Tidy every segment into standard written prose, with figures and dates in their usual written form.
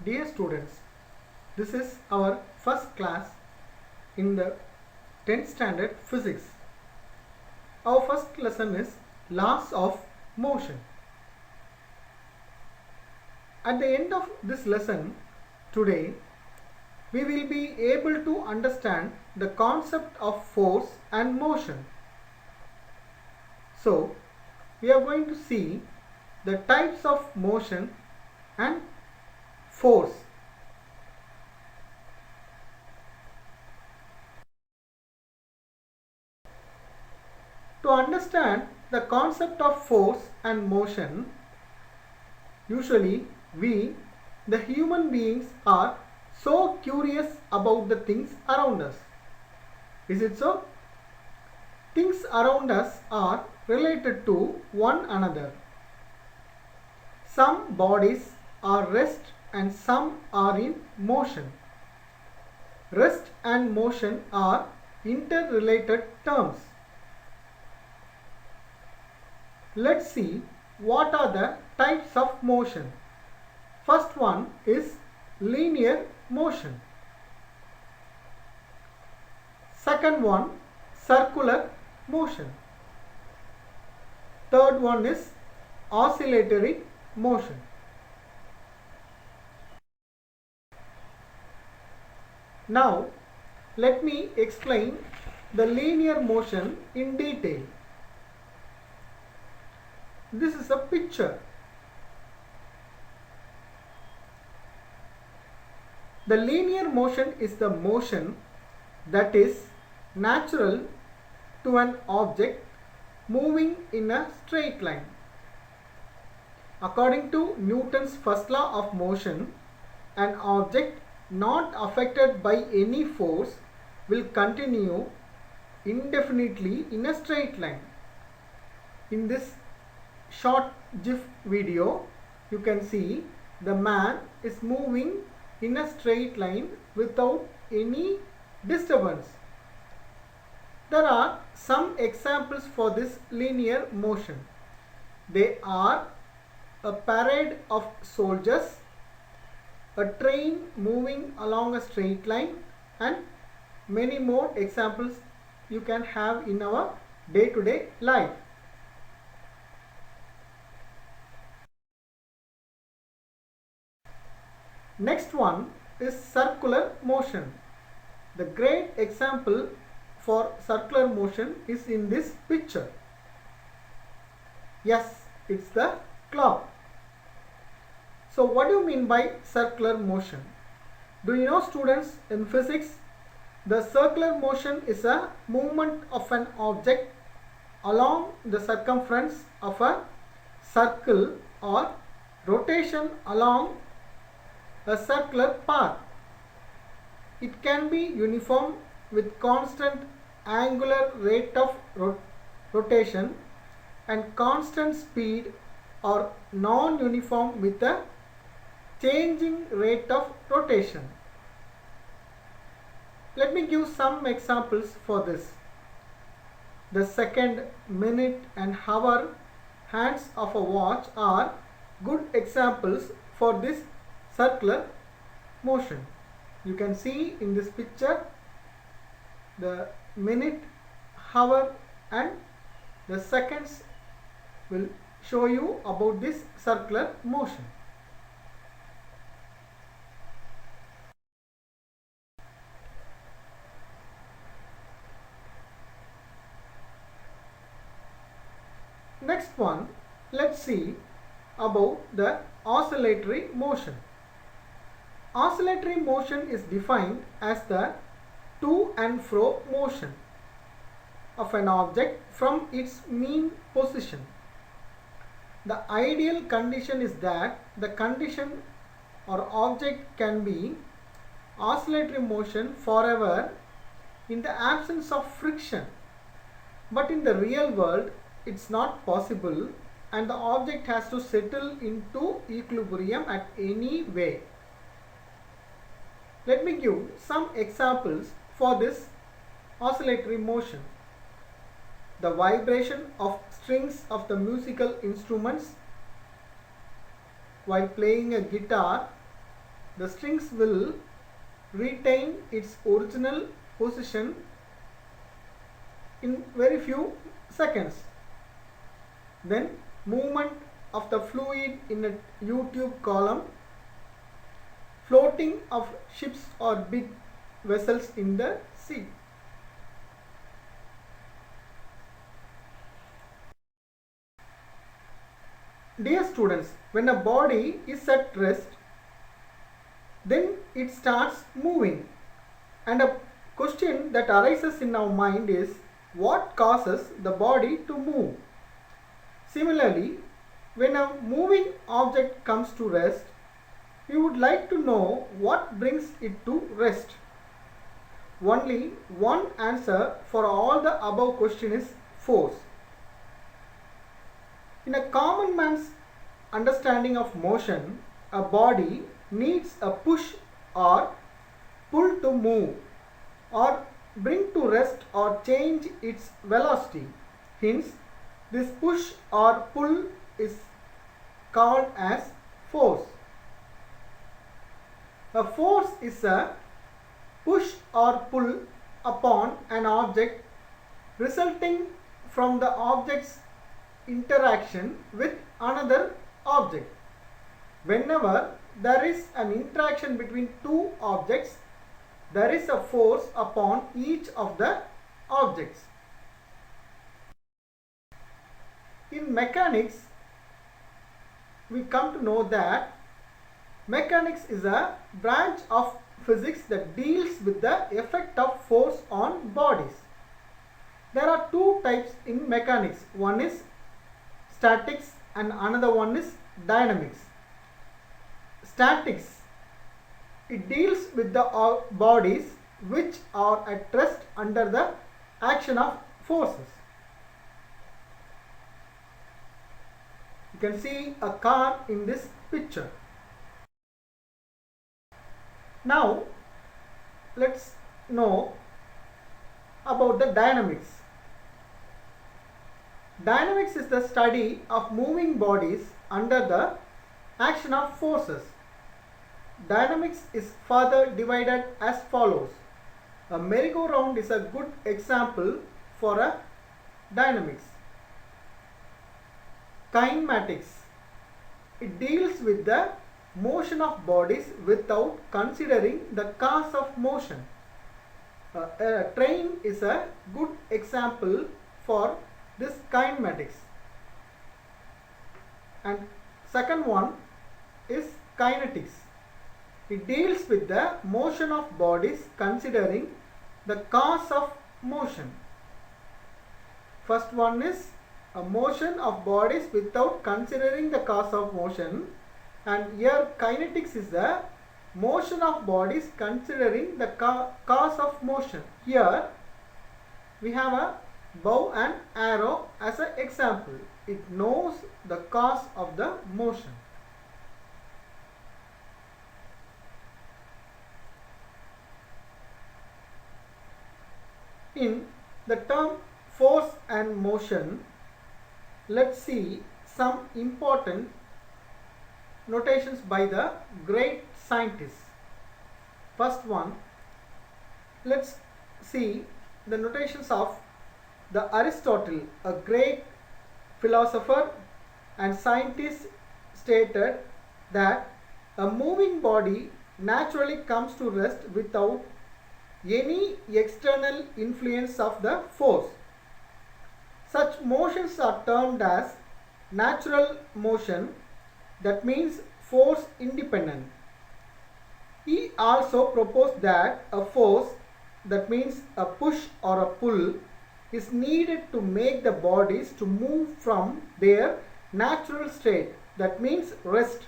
Dear students, this is our first class in the 10th standard physics. Our first lesson is laws of motion. At the end of this lesson today, we will be able to understand the concept of force and motion. So, we are going to see the types of motion and force. To understand the concept of force and motion, usually we, the human beings, are so curious about the things around us. Is it so? Things around us are related to one another. Some bodies are rest and some are in motion. Rest and motion are interrelated terms. Let's see what are the types of motion. First one is linear motion. Second one, circular motion. Third one is oscillatory motion. Now, let me explain the linear motion in detail. This is a picture. The linear motion is the motion that is natural to an object moving in a straight line. According to Newton's first law of motion, an object not affected by any force will continue indefinitely in a straight line. In this short GIF video, you can see the man is moving in a straight line without any disturbance. There are some examples for this linear motion. They are a parade of soldiers, a train moving along a straight line, and many more examples you can have in our day-to-day life. Next one is circular motion. The great example for circular motion is in this picture. Yes, it's the clock. So what do you mean by circular motion? Do you know, students, in physics, the circular motion is a movement of an object along the circumference of a circle or rotation along a circular path. It can be uniform with constant angular rate of rotation and constant speed, or non-uniform with a changing rate of rotation. Let me give some examples for this. The second, minute and hour hands of a watch are good examples for this circular motion. You can see in this picture the minute, hour and the seconds will show you about this circular motion. Next one, let's see about the oscillatory motion. Oscillatory motion is defined as the to and fro motion of an object from its mean position. The ideal condition is that the condition or object can be oscillatory motion forever in the absence of friction. But in the real world, it's not possible and the object has to settle into equilibrium at any way. Let me give some examples for this oscillatory motion. The vibration of strings of the musical instruments while playing a guitar the strings will retain its original position in very few seconds. Then movement of the fluid in a U-tube column, floating of ships or big vessels in the sea. Dear students, when a body is at rest, then it starts moving, and a question that arises in our mind is, what causes the body to move? Similarly, when a moving object comes to rest, we would like to know what brings it to rest. Only one answer for all the above question is force. In a common man's understanding of motion, a body needs a push or pull to move or bring to rest or change its velocity. Hence, this push or pull is called as force. A force is a push or pull upon an object resulting from the object's interaction with another object. Whenever there is an interaction between two objects, there is a force upon each of the objects. In mechanics, we come to know that mechanics is a branch of physics that deals with the effect of force on bodies. There are two types in mechanics. One is statics and another one is dynamics. Statics, it deals with the bodies which are at rest under the action of forces. You can see a car in this picture. Now let's know about the dynamics. Dynamics is the study of moving bodies under the action of forces. Dynamics is further divided as follows. A merry-go-round is a good example for a dynamics. Kinematics, it deals with the motion of bodies without considering the cause of motion. A train is a good example for this kinematics. And second one is kinetics. It deals with the motion of bodies considering the cause of motion. First one is a motion of bodies without considering the cause of motion, and here kinetics is the motion of bodies considering the cause of motion. Here we have a bow and arrow as an example. It knows the cause of the motion. In the term force and motion, let's see some important notations by the great scientists. First one, let's see the notations of the Aristotle, a great philosopher and scientist, stated that a moving body naturally comes to rest without any external influence of the force. Such motions are termed as natural motion, that means force independent. He also proposed that a force, that means a push or a pull, is needed to make the bodies to move from their natural state, that means rest,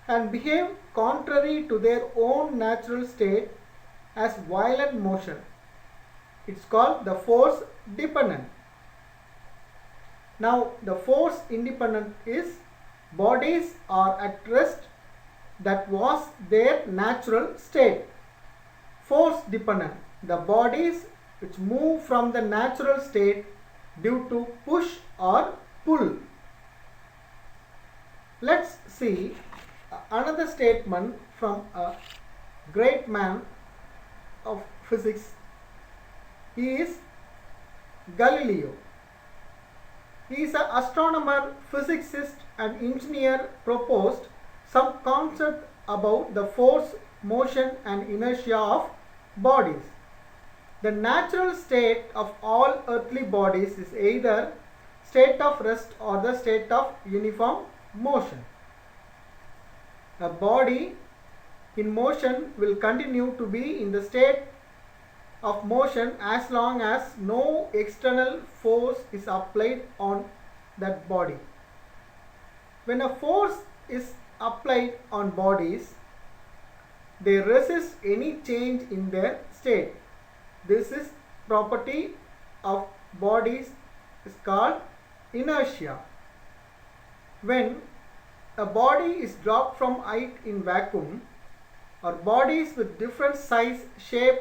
and behave contrary to their own natural state as violent motion. It's called the force dependent. Now the force independent is bodies are at rest, that was their natural state. Force dependent, the bodies which move from the natural state due to push or pull. Let's see another statement from a great man of physics. He is Galileo. He is an astronomer, physicist and engineer proposed some concept about the force, motion and inertia of bodies. The natural state of all earthly bodies is either state of rest or the state of uniform motion. A body in motion will continue to be in the state of motion as long as no external force is applied on that body. When a force is applied on bodies, they resist any change in their state. This is property of bodies is called inertia. When a body is dropped from height in vacuum, or bodies with different size, shape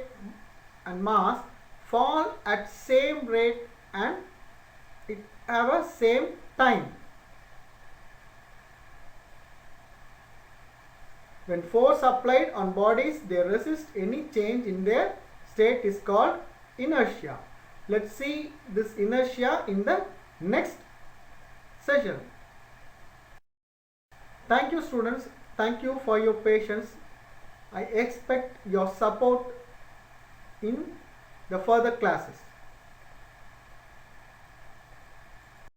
and mass fall at same rate and it have a same time. When force applied on bodies, they resist any change in their state is called inertia. Let's see this inertia in the next session. Thank you students. Thank you for your patience. I expect your support in the further classes.